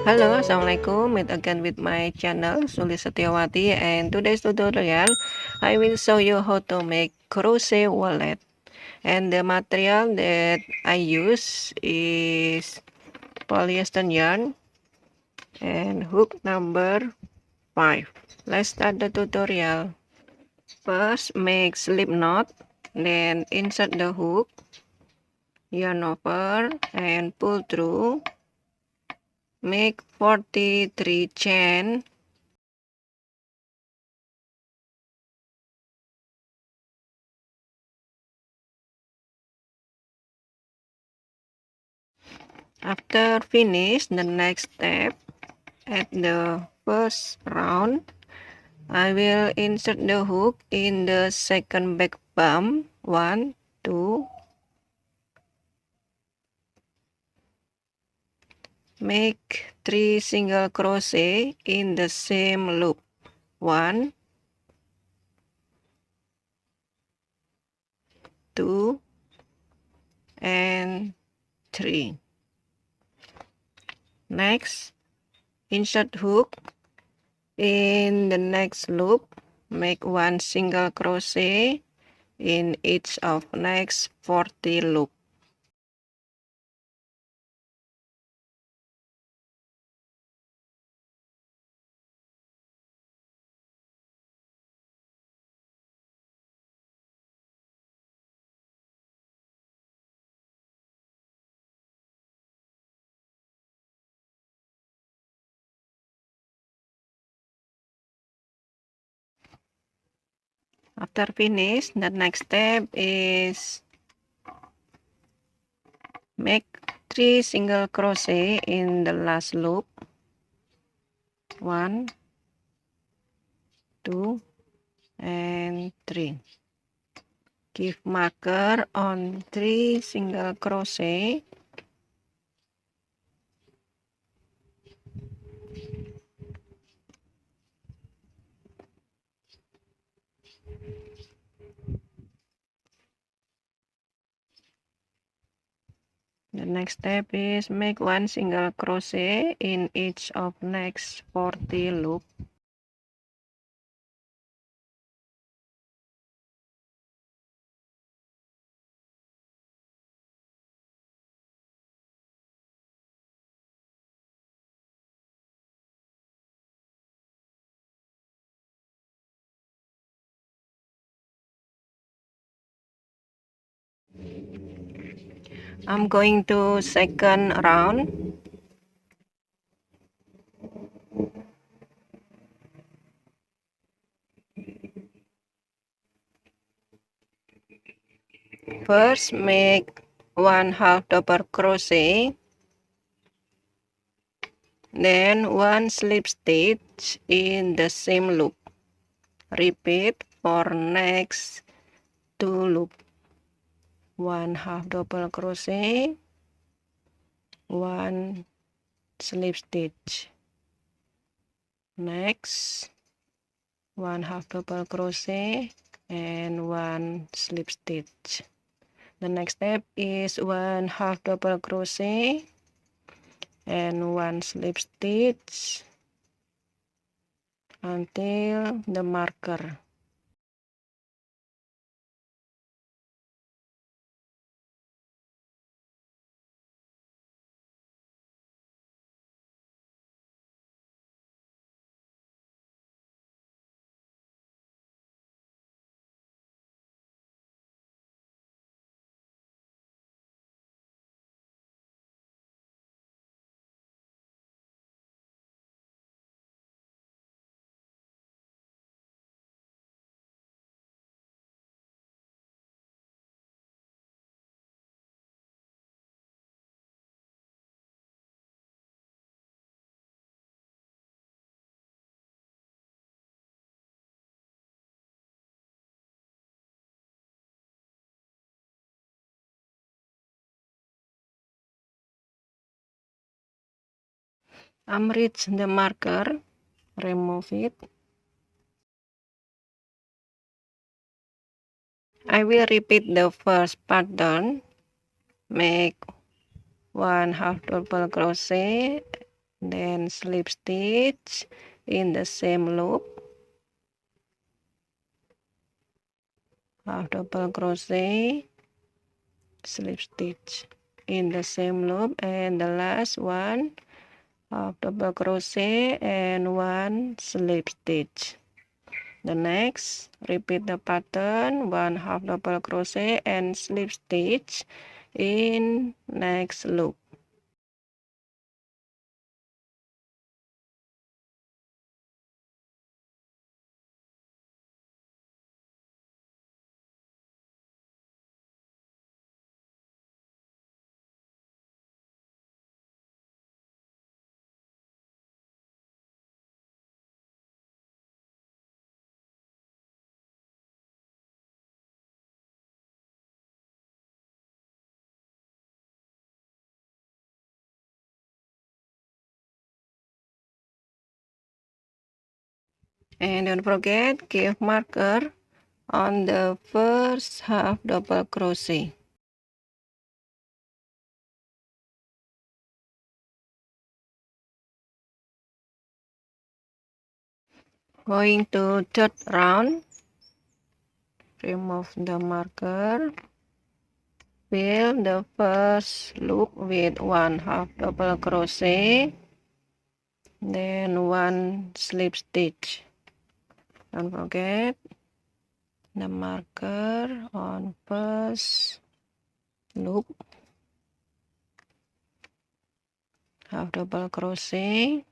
Halo, assalamualaikum. Meet again with my channel Sulis Setiawati, and today's tutorial I will show you how to make crochet wallet. And the material that I use is polyester yarn and hook number 5. Let's start the tutorial. First, make slip knot, then insert the hook, yarn over and pull through. Make 43 chain. After finish the next step, at the first round, I will insert the hook in the second back bump. 1, 2. Make 3 single crochet in the same loop. 1, 2, and 3. Next, insert hook in the next loop. Make 1 single crochet in each of next 40 loop. After finish, the next step is make 3 single crochet in the last loop. 1, 2, and 3. Give marker on 3 single crochet. The next step is make 1 single crochet in each of next 40 loop. I'm going to second round. First, make 1/2 double crochet, then 1 slip stitch in the same loop. Repeat for next 2 loop. 1/2 double crochet, 1 slip stitch. Next, 1/2 double crochet and 1 slip stitch. The next step is 1/2 double crochet and 1 slip stitch until the marker. Reach the marker, remove it. I will repeat the first pattern. Make 1/2 double crochet then slip stitch in the same loop, half double crochet, slip stitch in the same loop, and the last one, half double crochet and one slip stitch. The next, repeat the pattern, one half double crochet and slip stitch in next loop. And don't forget, give marker on the first half double crochet. Going to third round, remove the marker, fill the first loop with one half double crochet, then one slip stitch. Don't forget the marker on first loop, half double crochet,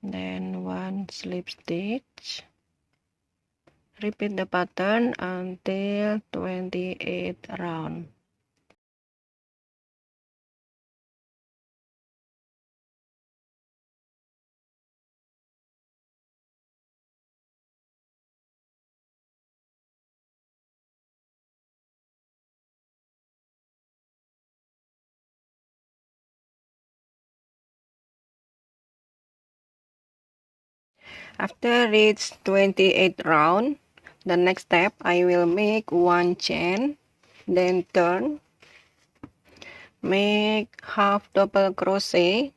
then one slip stitch. Repeat the pattern until 28 round. After reach 28 round, the next step I will make one chain, then turn, make half double crochet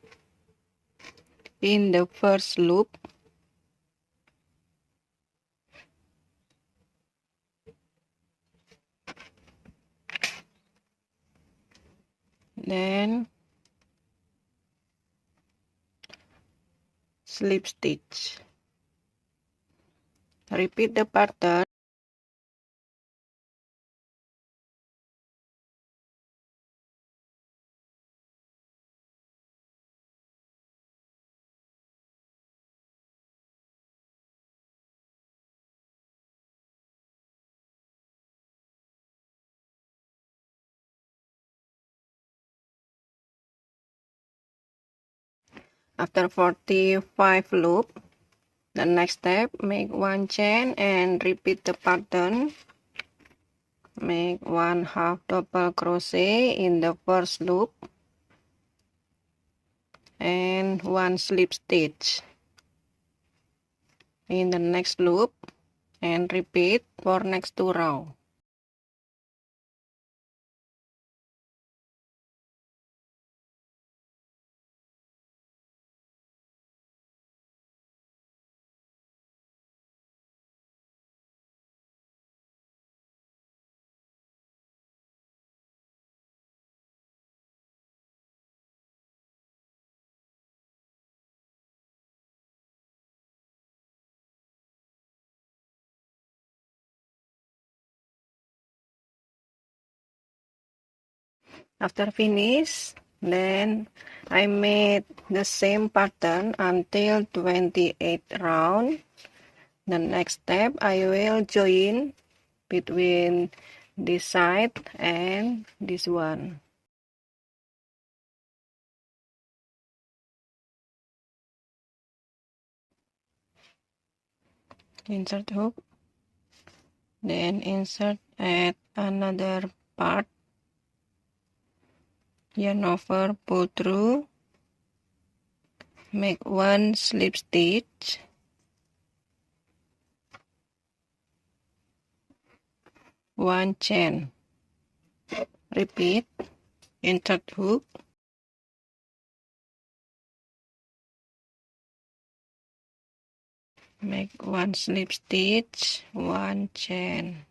in the first loop, then slip stitch. Repeat the pattern. After 45 loop, the next step, make one chain and repeat the pattern. Make one half double crochet in the first loop and one slip stitch in the next loop, and repeat for next 2 rows. After finish, then I made the same pattern until 28 round. The next step, I will join between this side and this one. Insert hook, then insert at another part, yarn over, pull through, make one slip stitch, one chain, repeat, insert hook, make one slip stitch, one chain.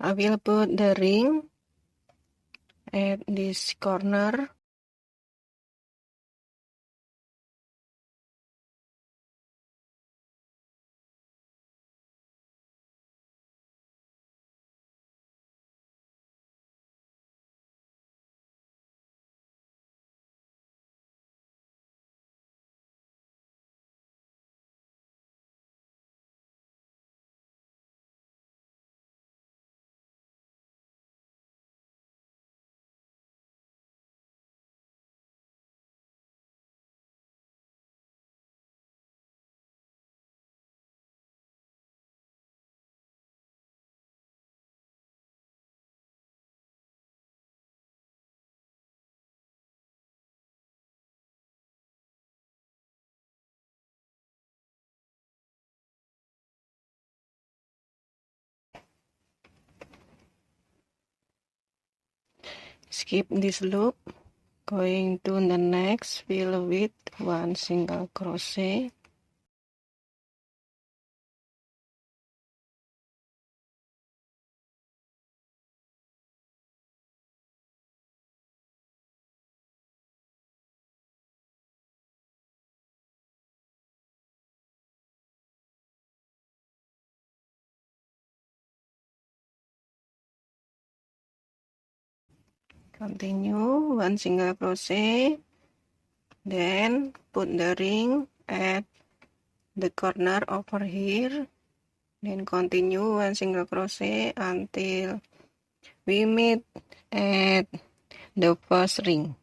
I will put the ring at this corner. Skip this loop. Going to the next, fill with one single crochet. Continue one single crochet, then put the ring at the corner over here, then continue one single crochet until we meet at the first ring.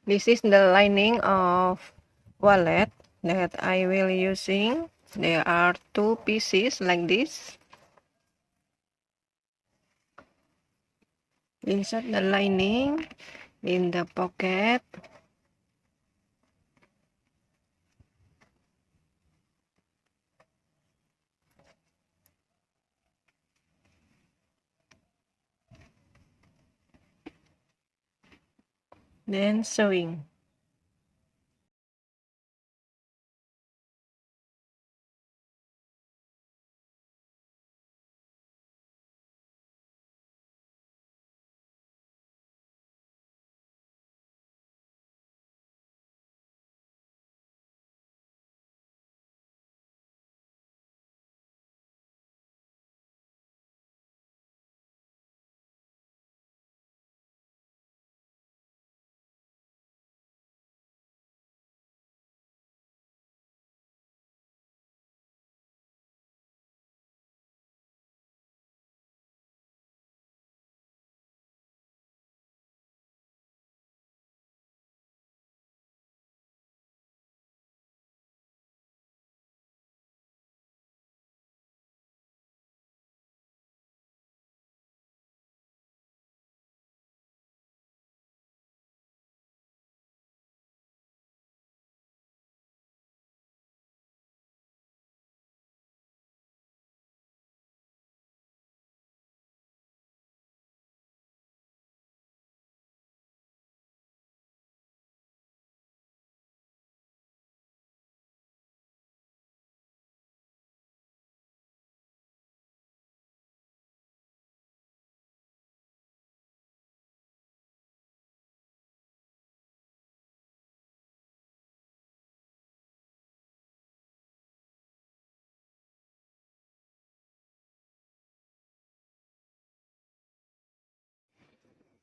This is the lining of wallet that I will using. There are two pieces like this. Insert the lining in the pocket. Then sewing.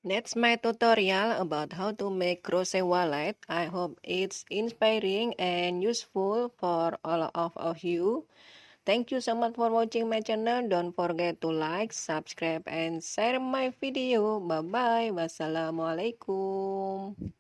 That's my tutorial about how to make crochet wallet. I hope it's inspiring and useful for all of you. Thank you so much for watching my channel. Don't forget to like, subscribe, and share my video. Bye bye. Wassalamualaikum.